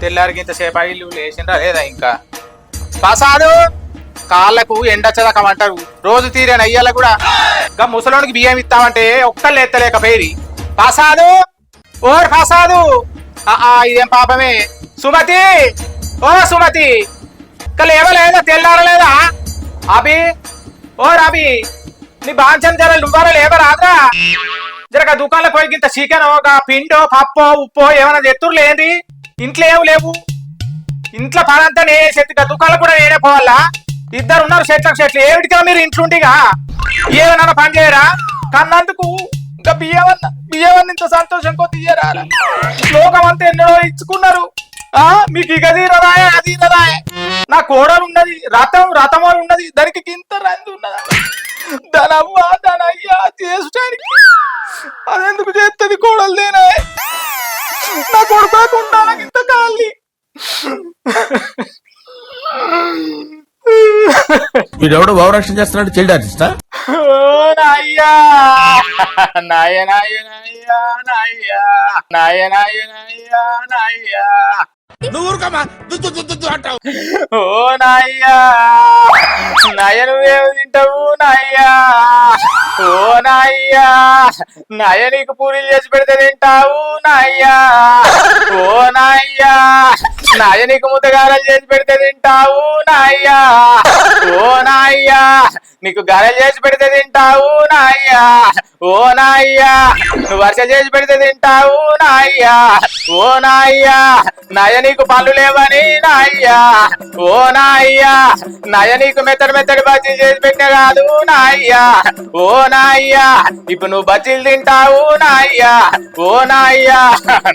తెల్లారికి ఇంతసేపు ఇల్లు లేచిండ్రా లేదా ఇంకా ప్రసాదు కాళ్ళకు ఎండచ్చదకమంటారు రోజు తీరే అయ్యాల కూడా ఇంకా ముసలోనికి బియ్యం ఇస్తామంటే ఒక్కళ్ళు ఎత్తలేకపోయి ప్రసాదు ఓర్ ప్రసాదు ఇదేం పాపమే సుమతి ఓ సుమతి ఇంకా లేవలేదా తెల్లారలేదా అభి ఓ అభి నీ బాంచన్ జర నువ్వరా లేవరాదురా జరగ దుకాణంలో పోయి ఇంత చికెన్ ఒక పిండో పప్పో ఉప్పో ఏమైనా తెత్తురు లేండి ఇంట్లో ఏమి లేవు ఇంట్లో పనంతా నేనే చెట్టు దుకాణాలు కూడా నేనే పోవాలా ఇద్దరు ఉన్నారు చెట్లకు చెట్లు ఏమిటిగా మీరు ఇంట్లుండిగా ఏమన్నా పని చేయరా కన్నందుకు ఇంకా బియ్యం ఇంత సంతోషం కొద్ది ఇయ్యరా శ్లోకం అంతా ఎన్నడో ఇచ్చుకున్నారు మీకు ఇక తీరదాయే అది తీరదాయే నా కోడలు ఉన్నది రథం ఉన్నది దానికి ఇంత రంది ఉన్నదా దానవ్వా దానయ్యా చేసుకోవడానికి అదెందుకు చేస్తుంది కోడలు దేనా నా కొడుకుంటా నాకు ఇంత కాలి వీడెవడో భావరక్షణ చేస్తున్నాడు చైల్డ్ ఆర్టిస్టా నాయ్యా నాయ నాయ నాయ్యా నాయ్యా నాయ నాయ నాయ్యా నాయ్యా అంటావు ఓ నాయ్యా నాయ నువ్వేమి తింటావు నాయ్యా ఓ నాయ్యా నాయ నీకు పూరీలు చేసి పెడితే తింటావు నాయ్యా ఓ నాయ్యా నాయ నీకు ముద్దగారలు చేసి పెడితే తింటావు నాయ్యా ఓ నాయ్యా నీకు గారెలు చేసి పెడితే తింటావు నాయ్యా ఓ నాయ్యా నువ్వు వర్ష చేసి పెడితే తింటావు నాయ్యా ఓ నాయ్యా నాయ నీకు పళ్ళు లేవని నాయ్యా ఓ నాయ్యా నాయ నీకు మెత్తడి బజ్జీలు చేసి పెట్టే కాదు నాయ్యా ఓ నాయ్యా ఇప్పుడు నువ్వు బజ్జీలు తింటావు నాయ్యా ఓ నాయ్యా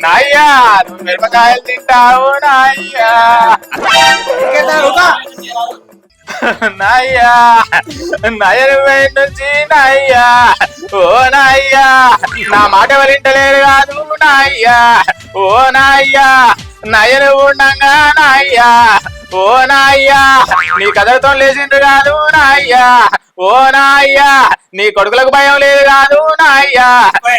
నాయ్యా నువ్వు మిరపకాయలు తింటావు నాయ్యా నాయ్యా నయనమై నుంచి నాయ్యా ఓ నాయ్యా నా మాట ఎవరింటలేరు కాదు నాయ్యా ఓ నాయ్యా నయను ఉండంగా నాయ్యా ఓ నాయ్యా నీ కదలతో లేచిండ్రు కాదు నాయ్యా ఓ నాయ్యా నీ కొడుకులకు భయం లేదు కాదు నాయ్యా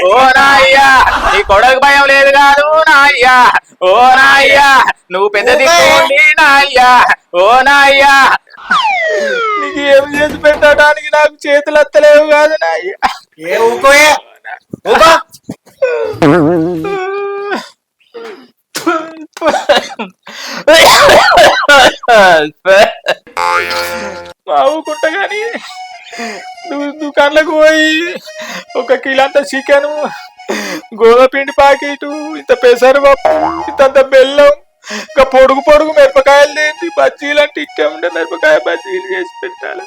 ఓ నాయ్యా నీ కొడుకు భయం లేదు కాదు నాయ్యా ఓ నాయ్యా నువ్వు పెద్ద దిక్కు నాయ్యా ఓ నాయ్యా నీకు ఏమి చేసి పెట్టడానికి నాకు చేతులు ఎత్తలేవు కాదు నాయ్యా బావుకుంటా గాని నువ్వు దుకాణంలోకి పోయి ఒక కిలంత చికెన్ గోధుమ పిండి ప్యాకెట్ ఇంత పెసరపప్పు ఇంత బెల్లం ఇంకా పొడుగు మిరపకాయలు లేని బజ్జీలు అంటే ఇష్టముండే మిరపకాయ బజ్జీలు చేసి పెట్టాలి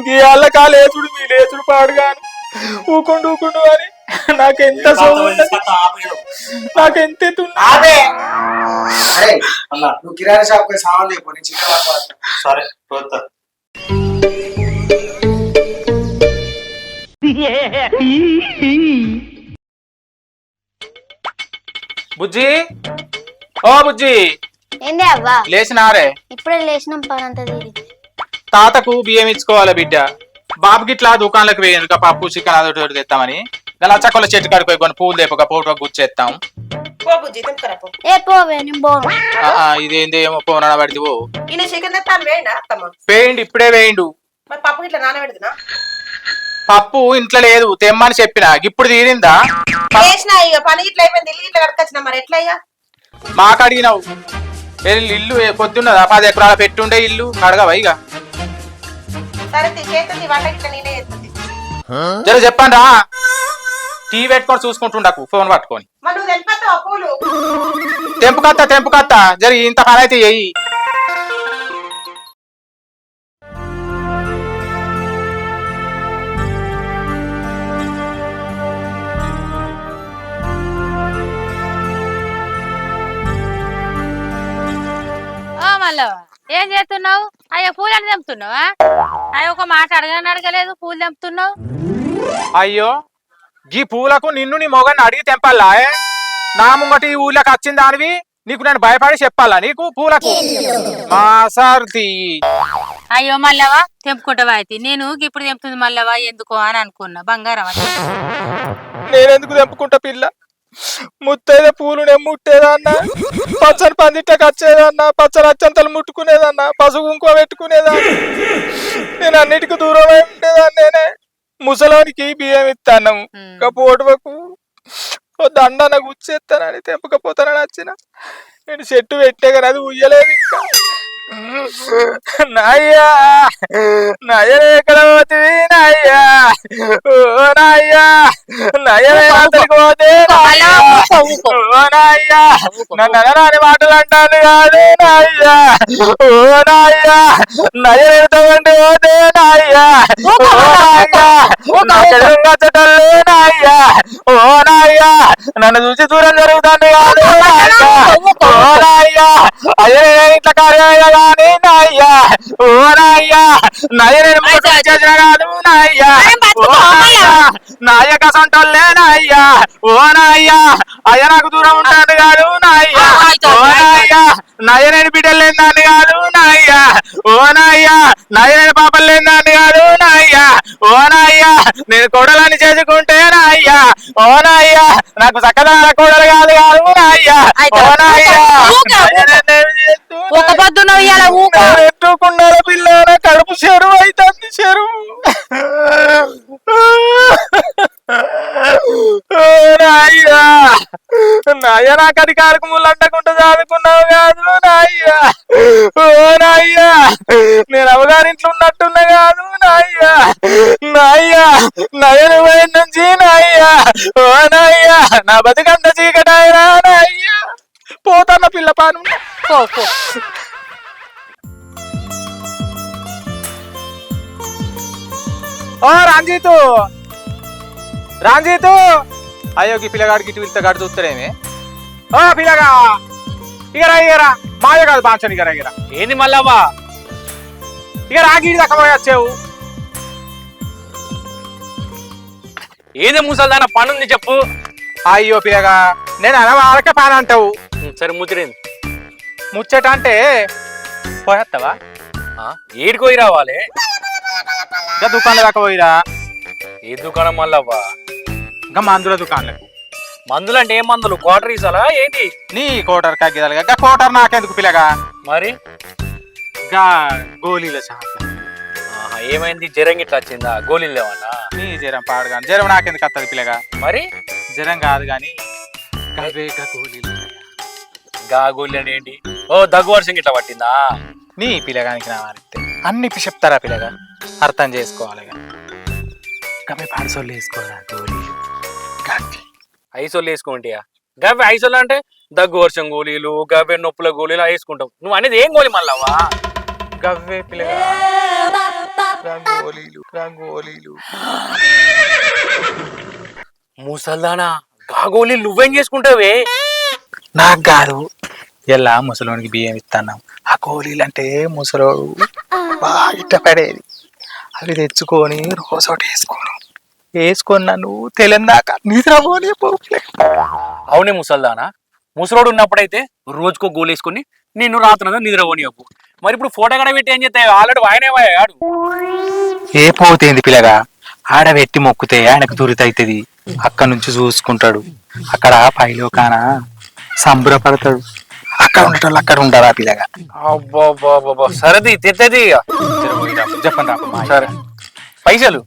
ఇవాళ కాలేచుడు మీ లేచుడు పాడుగాను ఊకుండు అని నాకెంత నాకెంత కిరాణా షాప్ సామాన్ లేకపోతే చికెన్ సరే పోతా బుజ్జి ఓ బుజ్జి ఏంది అవ్వా లేచినారే ఇప్పుడే లేచినాం పనంతా తీరి తాతకు బియ్యం ఇచ్చుకోవాలి బిడ్డ బాబుకి ఇట్లా దుకాణాలకు వేయను పప్పు చికెన్ అదొకటి తెస్తామని గలచకొల్ల చెట్టు కాడిపోయి కొన్ని పూలు లేపక ఫోటో గుచ్చేస్తాం ఏ పోవే నేను పోను ఇదేంది ఏమో పోనా పడితే పో చికెన్ వేయండి వేయండి ఇప్పుడే వేయండు పప్పు ఇట్లా నానబెడుతున్నా పప్పు ఇంట్లో లేదు తెమ్మని చెప్పిన ఇప్పుడు తీరిందా చేసిన ఇక పని ఇట్లా అయిపోయింది ఇల్లు ఇట్లా కడకొచ్చిన మరి ఎట్లా ఇక మాకు అడిగినావు ఇల్లు పొద్దున్నదా 10 ఎకరాల పెట్టుండే ఇల్లు అడగవా ఇక సరే చేస్తుంది వంట ఇట్లా నేనే చేస్తుంది జర చెప్పండి రా టీవీ పెట్టుకొని చూసుకుంటుండకు ఫోన్ పట్టుకొని మరి నువ్వు తెలిపోతావు పూలు తెంపుకత్తా జర ఇంత పని అయితే చెయ్యి ఏం చేస్తున్నావు అయ్యో పూలను తెంపుతున్నావా అయ్యో ఒక మాట అడగలేదు పూలు తెంపుతున్నావు అయ్యో గీ పూలకు నిన్ను నీ మొగన్ని అడిగి తెంపాలా నా ముంగటి ఈ ఊళ్ళకి వచ్చిన దానివి నీకు నేను భయపడి చెప్పాలా నీకు పూలకు మా సార్తి అయ్యో మల్లవా తెంపుకుంటావా అయితే నేను ఇప్పుడు తెంపుతుంది మల్లవా ఎందుకో అని అనుకున్నా బంగారం నేనెందుకు తెంపుకుంటా పిల్ల ముత్తైద పూలు నేను ముట్టేదన్నా, పచ్చని పందిట్లకి వచ్చేదన్నా, పచ్చని అచ్చంతలు ముట్టుకునేదన్నా, పసుపు కుంకుమ పెట్టుకునేదాన్ని. నేను అన్నిటికీ దూరమై ఉండేదాన్ని. నేనే ముసలోనికి బియ్యం ఇస్తాను, ఇంకా పోటువకు దండన గుచ్చేస్తానని తెంపకపోతానని వచ్చిన. నేను చెట్టు పెట్టే కానీ అది ఉయ్యలేదు ఇంకా. నాయ్యా నయనే ఎక్కడ పోతుంది నాయ్యా, ఓ నాయ్యా నయనే అతనికి పోతే ఓ నాయ్యా, నన్ను అనరాని మాటలు అంటాను కాదు నాయ్యా, ఓ నాయ్యా నయనెడతామంటే పోతే నాయ్యా, ఓ నాయ్యా నాకెడుగచ్చటల్లే నాయ్యా, ఓ నాయ్యా నన్ను చూసి దూరం జరుగుతాను కాదు నాయ్యా, ఓ నాయ్యా అయ్యే ఇట్లా కార్యాలయ కానీ నాయ్యా, ఓ నాయ్యా నయన చేసిన కాదు నాయ్యా, ఓ నాయ్యా నాయ్య కసంటోళ్ళే నాయ్యా, ఓ నాయ్యా అయ్య నాకు దూరం ఉంటాను కాదు నాయ్యా, ఓ నాయ్యా నయనని బిడ్డలు లేదాన్ని కాదు నాయ్యా, ఓ నాయ్యా నయనని పాపలు లేదాన్ని కాదు నాయ్యా, ఓ నాయ్యా నేను కొడలని చేసుకుంటే నాయ్యా, ఓ నాయ్యా నాకు సకల కొడలు కాదు కాదు నాయ్యా, ఓ నాయ్యా ఒక పొద్దున్న ఎట్టుకున్నార పిల్ల కడుపు చెరువు అవుతుంది, చెరువు. నాయ్యా నాయ్య నాకు అధికారకు ముళ్ళు అంటకుండా చదువుకున్నావు కాదు నాయ్యా, ఓ నాయ్యా నేను అవగారింట్లో ఉన్నట్టున్నా కాదు నాయ్యా, నాయ్యా నయన పోయిన నుంచి నాయ్యా, ఓ నాయ్యా నా బతుకంత చీకటాయిరా నాయ్యా, పోతన్న పిల్ల పాను. ఓ రంజితు రంజితు, అయ్యో ఈ పిల్లగాడికి ఇటు వెళ్తే గాడి చూస్తాడేమి. ఓ పిల్లగా ఇగరా ఇగరా, మాయ కాదు బాంచని ఇగరా ఇగరా. ఏంది మళ్ళవ్వా? ఇక రాగిడి దాకా పోయి వచ్చావు. ఏది ముసల్దాన పనుంది చెప్పు. అయ్యో పిల్లగా నేను అనక పని అంటావు. సరే ముదిరింది ముచ్చట అంటే పోయేస్తావా? ఏడికి పోయి రావాలి? ఇంకా దుకాణం దాకా పోయిరా. ఏ దుకాణం మళ్ళవ్వా? ఇంకా మందుల దుకాణాలకు. మందులు అంటే ఏం మందులు? క్వార్టర్ ఇసాలా ఏంటి? నీ కోటర్ కగ్గిదాలుగా గా కోటర్ నాకెందుకు పిల్లగా, మరి గా గోళీల షాప్. ఏమైంది? జ్వరం ఇట్లా వచ్చిందా? గోళీలు లేవన్నా? నీ జ్వరం పాడుగా జ్వరం నాకెందుకు వస్తుంది పిల్లగా? మరి జ్వరం కాదు కానీ గోళీలు. గా గోళీలు అంటే ఏంటి? ఓ దగ్గు వర్షం ఇట్లా పట్టిందా? నీ పిల్లగానికి నా వారితే అన్ని చెప్తారా పిల్లగా, అర్థం చేసుకోవాలి. గమ్మి పాడసోళ్ళు వేసుకోరా గోళీలు, ఐసోలు వేసుకుంటా? గవ్వే ఐసోలు అంటే దగ్గు వర్షం గోళీలు, గవ్వే నొప్పుల గోళీలు వేసుకుంటావు. నువ్వు అనేది ఏం గోళీ మళ్ళావా? గవ్వే పిల్లగా గోళీలు గోళీలు. ముసల్దానా గా గోళీలు నువ్వేం చేసుకుంటావే? నాకు కాదు, ఎలా ముసలోనికి బియ్యం ఇస్తున్నాం. ఆ గోళీలు అంటే ముసలోడు బాగా ఇష్టపడేది. అవి తెచ్చుకొని రోజు ఒకటి వేసుకొని నన్ను తెలందాక నిద్రపోని పోలే. అవునే ముసల్దానా, ముసలోడు ఉన్నప్పుడైతే రోజుకో గోలు వేసుకొని నిన్ను రాత్రి నిద్రపోనియకు. మరి ఇప్పుడు ఫోటో గడ పెట్టి ఏం చేస్తావు? ఆల్రెడీ వాయనేవాడు. ఏ పోతేంది పిల్లగా, ఆడబెట్టి మొక్కుతే ఆయనకు దురితవుతుంది. అక్కడ నుంచి చూసుకుంటాడు, అక్కడ పైలో కాన సంబరపడతాడు. అక్కడ ఉండేటోళ్ళు అక్కడ ఉండాలా పిల్లగా. అబ్బా సరేది తెత్తది చెప్పండి రా. సరే పైసలు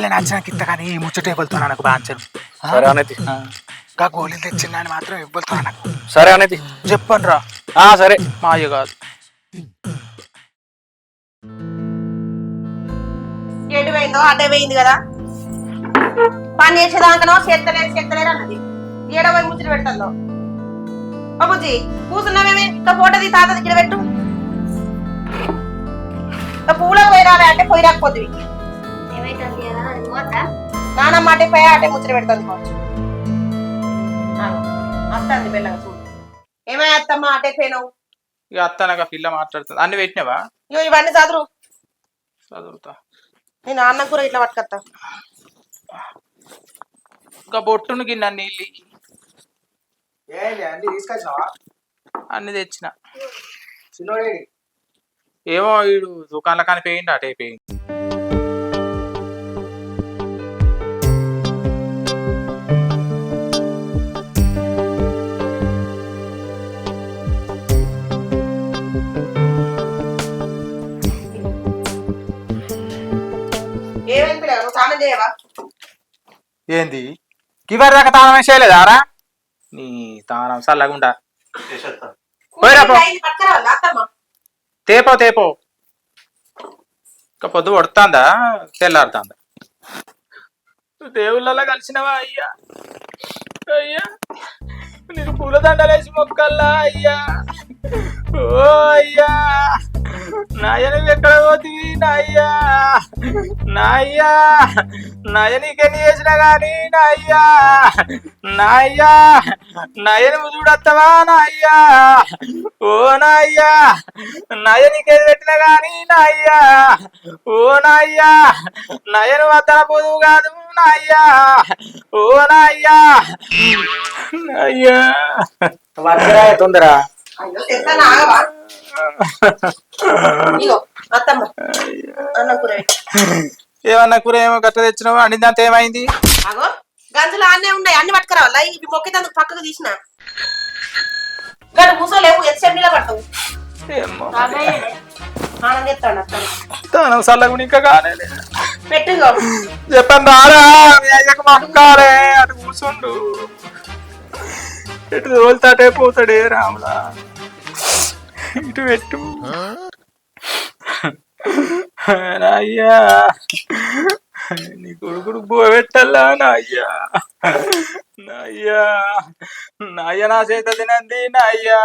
నేను నచ్చినాక ఇంత కానీ ఈ ముచ్చట ఇవ్వలుతున్నా నాకు బాంచను. సరే అనేది గా గోళీలు తెచ్చిందని మాత్రం ఇవ్వలుతున్నా నాకు. సరే అనేది చెప్పండి రా. సరే మాయ కాదు. ఎటు పోయిందో అటే పోయింది కదా. పని చేసేదాకనో చేస్తలేరు అన్నది. ఏడో పోయి ముచ్చట పెడతాలో. బాబుజీ కూర్చున్నామేమే, ఇంకా ఫోటోది తాత దగ్గర పెట్టు. పూలకు పోయి రావే అంటే పోయి రాకపోతుంది. నానమ్మ అటే పోయా అటే ముచ్చట పెడుతుంది కావచ్చు. అత్తంది పిల్లగా చూడు. ఏమై అత్తమ్మ అటే పోయినావు? ఇక అత్తనక పిల్ల మాట్లాడుతుంది. అన్ని పెట్టినావా? ఇగో ఇవన్నీ చదువు. చదువుతా. నేను అన్న కూర ఇట్లా పట్టుకొస్తా. ఇంకా బొట్టును గిన్నె నీళ్ళు అన్ని తీసుకొచ్చినావా? అన్ని తెచ్చిన. చిన్నోడే ఏమో వీడు దుకాణంలో కానీ పోయిండు, అటే పోయింది. స్నానం చేయవా? ఏంది కివరి దాకా తానం చేయలేదారా నీ తానం చల్లగుండా పోయిరా పో. పట్టుకురావాలా అత్తమ్మ? తేపో తేపో ఇంకా పొద్దు పడుతుందా తెల్లారుతుందా దేవుళ్ళలా కలిసినవా అయ్యా అయ్యా నీకు పూలదండలేసి మొక్కల్లా అయ్యా ఓ అయ్యా నాయన ఎక్కడ పోతివి నాయ్యా నాయ్యా నాయ నీకెన్ని చేసినా గాని నాయ్యా నాయ్యా నాయని చూడత్తవా నాయ్యా ఓ నాయ్యా నాయ నీకేది పెట్టినా గాని నాయ్యా ఓ నాయ్యా నయను వద్దన పోదు కాదు నాయ్యా ఓ నాయ్యా నాయ్యా తొందర అయ్యో తెస్తాను ఆగవా? ఇగో అత్తమ్మ అన్నం కూర పెట్టు. ఏమన్నా కూర ఏమో గట్ట తెచ్చినావు అండిందంత ఏమైంది అగో గంజులు అన్నే ఉన్నాయి, అన్ని పట్టుకురావాలా? ఇవి మొక్కేందుకు పక్కకు తీసిన గడు కూసోలేవు, ఎంతసేపు నిలబడతావు? ఏమో స్నానం చేస్తాడు అత్తమ్మ. తానం చల్లగా ఇంకా కానే పెట్టుగో. చెప్పండి రారా మీ అయ్యకు మొక్కాలే అటు కూర్చుండు ఇటు తోలుతాటే పోతాడే రాములా ఇటు పెట్టు నాయ్యా నీ కొడుకుడు బో పెట్టల్లా నాయ్యా నాయ్యా నాయ్య నా చేత తినంది నాయ్యా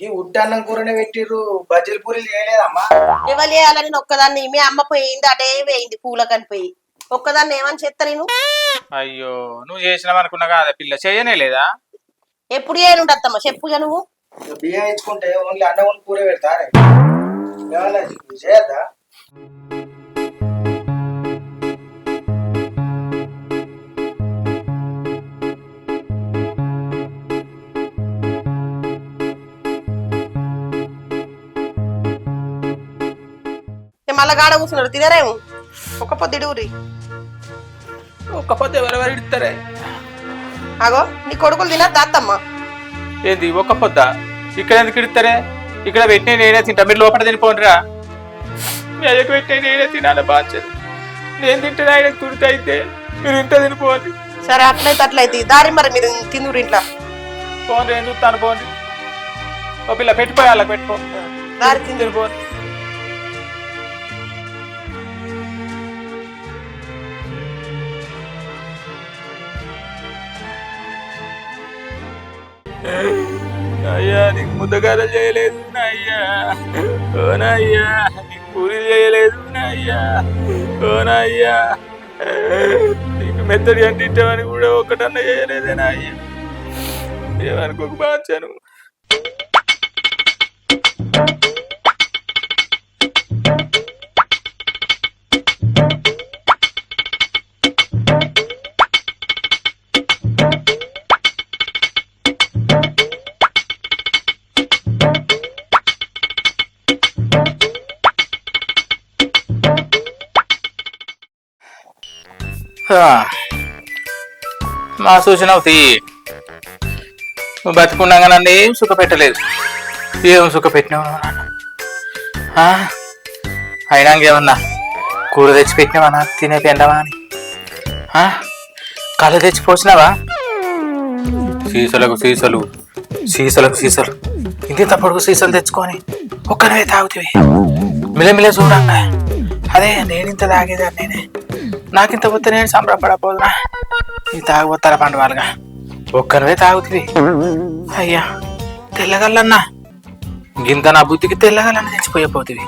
ఈ ఉడ్డన్నం కూరనే పెట్టిర్రు, బజ్జీల పూరీలు చేయలేదమ్మా? ఎవరు చేయాలని ఒక్కదాన్ని, మీ అమ్మ పోయింది అటే వేయింది పూల కనిపోయి. ఒక్కదాన్ని ఏమని చెప్తా నేను? అయ్యో నువ్వు చేసినావు అనుకున్నా కదా పిల్ల చేయనే లేదా ఎప్పుడు చేయనుండి అత్తమ్మ చెప్పుగా నువ్వు. బియ్యం ఇచ్చుకుంటే ఓన్లీ అన్నం కూర పెడతారే, ఏమన్నా చేయద్దా? మళ్ళా గాడ కూర్చున్నాడు, తినరేమో. ఒక పొద్దుడి ఒక్క పొద్దు ఎవరెవరు ఇడతారే అగో నీ కొడుకులు తినద్దా అత్తమ్మ? ఏంది ఒక్క పొద్దా ఇక్కడ ఎందుకు ఇడతారే ఇక్కడ పెట్టిన నేనే తింటా మీరు లోపల తినిపోండిరా మీ అయ్యకు పెట్టిన నేనే తినాలి బాధ్యత నేను తింటే ఆయనకు తుడితే అయితే మీరు ఇంట తినిపోండి సరే అట్లయితే అట్లయితే దారి మరి మీరు తిందురు ఇంట్లో. పోండి ఏం చూస్తాను పోండి ఓ పిల్ల పెట్టిపోయి వాళ్ళకి పెట్టుకో దారి తిందురు. తినిపోండి అయ్యా నీకు ముద్దగాలు చేయలేదు నాయ్యా ఓ నాయ్యా నీకు పూరీలు చేయలేదు నాయ్యా ఓ నాయ్యా నీకు మెత్తడి అంటే ఇట్టమని కూడా ఒక్కటన్నా చేయలేదే నాయ్యా ఏమనుకోక బాచాను మా సూచనవు తీ నువ్వు బతుకున్నాగా నన్ను ఏం సుఖ పెట్టలేదు ఏం సుఖ పెట్టినావు అయినా ఏమన్నా కూర తెచ్చి పెట్టినావా తినే పెండవా అని కళ్ళు తెచ్చి పోసినావా సీసలకు సీసలు సీసలకు సీసలు ఇంత పొడుగు సీసలు తెచ్చుకొని ఒక్కనే తాగుతావి మిలమిల చూడంగా అదే నేనింత తాగేదాన్ని నేనే నాకింత పోతే నేను సంబరపడపోదునా నీ తాగుపోతారా పండు వాళ్ళగా ఒక్కరివే తాగుతుంది అయ్యా తెల్లగల్లన్నా గింత నా బుద్ధికి తెల్లగలన్నా తెచ్చిపోయిపోతుంది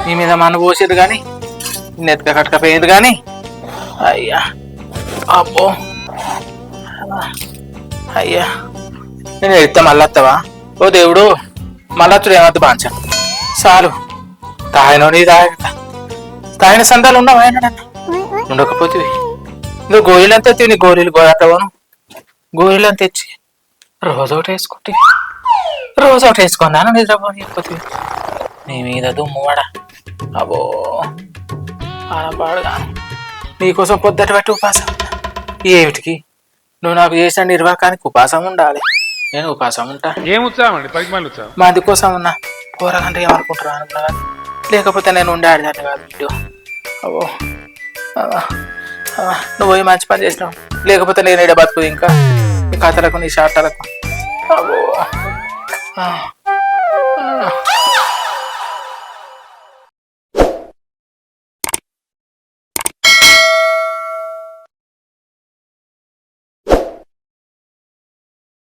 నీ మీద మన పోసేది కానీ నెత్క కట్టకపోయేది కానీ అయ్యా అబ్బో అయ్యా నేను ఎడితే మళ్ళొస్తావా? ఓ దేవుడు మళ్ళొచ్చుడు ఏమద్దు బాంచ చాలు. తాగినో నీ తాగిన సందాలు ఉన్నావా ఉండకపోతే నువ్వు గోళీలు అంత ఎత్తి నీ గోళీలు గోదాటవాను గోళీలు అంత తెచ్చి రోజు ఒకటి వేసుకుంటే రోజు ఒకటి వేసుకున్నాను నిద్రపోని చెప్పి నీ మీద దుమ్మువాడ. అబ్బో పాడుగా నీకోసం పొద్దుట బట్టి ఉపాసం ఏమిటికి నువ్వు నాకు చేసిన నిర్వాకానికి ఉపాసం ఉండాలి. నేను ఉపాసం ఉంటా. ఏం ఉత్సాహం అండి? పరిమాణాలు ఉత్సాహం మా అందుకోసం ఉన్నా. కూరగంటే ఏమనుకుంటారా అనుకున్నా కానీ లేకపోతే నేను ఉండే ఆడదాన్ని కాదు వీడియో. అబ్బో నువ్వు పోయి మంచి పని చేసినావు. లేకపోతే నేను ఈడ బతుకుది ఇంకా నీ కథలకు నీ షార్ట్లకు. అబ్బో